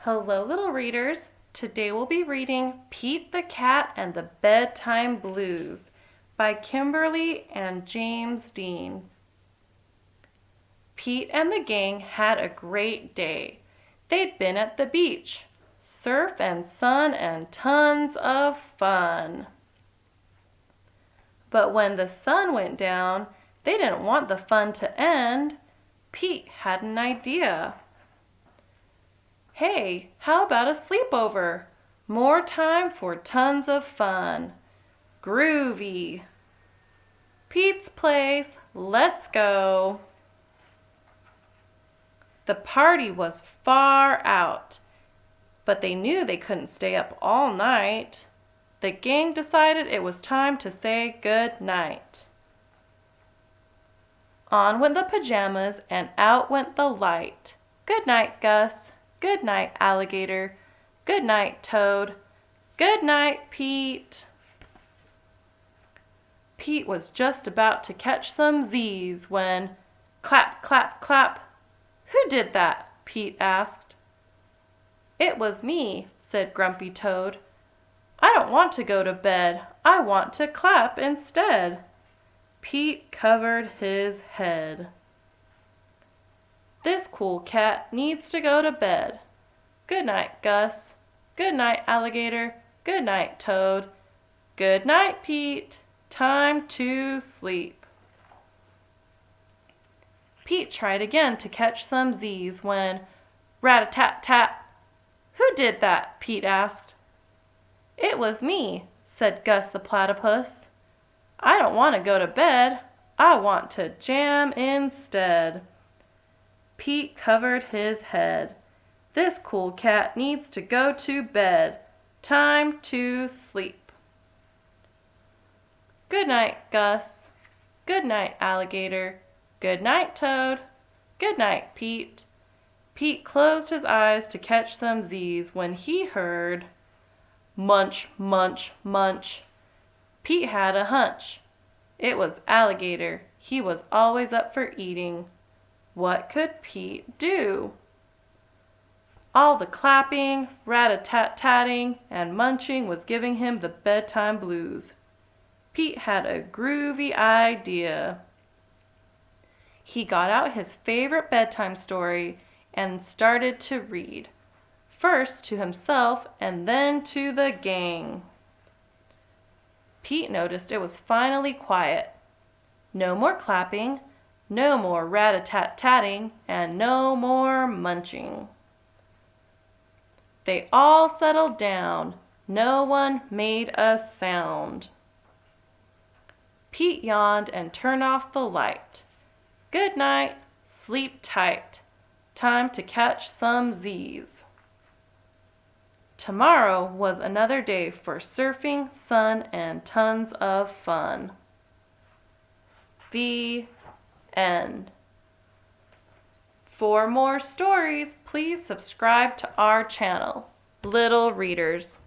Hello, little readers. Today we'll be reading Pete the Cat and the Bedtime Blues by Kimberly and James Dean. Pete and the gang had a great day. They'd been at the beach, surf and sun and tons of fun. But when the sun went down, they didn't want the fun to end. Pete had an idea. Hey, how about a sleepover? More time for tons of fun. Groovy. Pete's Place, let's go. The party was far out, but they knew they couldn't stay up all night. The gang decided it was time to say good night. On went the pajamas and out went the light. Good night, Gus. Good night, Alligator. Good night, Toad. Good night, Pete. Pete was just about to catch some Z's when clap, clap, clap. Who did that? Pete asked. It was me, said Grumpy Toad. I don't want to go to bed. I want to clap instead. Pete covered his head. This cool cat needs to go to bed. Good night, Gus. Good night, Alligator. Good night, Toad. Good night, Pete. Time to sleep. Pete tried again to catch some Z's when rat-a-tat-tat. Who did that? Pete asked. It was me, said Gus the Platypus. I don't want to go to bed. I want to jam instead. Pete covered his head. This cool cat needs to go to bed. Time to sleep. Good night, Gus. Good night, Alligator. Good night, Toad. Good night, Pete. Pete closed his eyes to catch some Z's when he heard munch, munch, munch. Pete had a hunch. It was Alligator. He was always up for eating. What could Pete do? All the clapping, rat-a-tat-tatting, and munching was giving him the bedtime blues. Pete had a groovy idea. He got out his favorite bedtime story and started to read, first to himself and then to the gang. Pete noticed it was finally quiet. No more clapping, no more rat-a-tat-tatting, and no more munching. They all settled down. No one made a sound. Pete yawned and turned off the light. Good night. Sleep tight. Time to catch some Z's. Tomorrow was another day for surfing, sun, and tons of fun. The end. For more stories, please subscribe to our channel, Little Readers.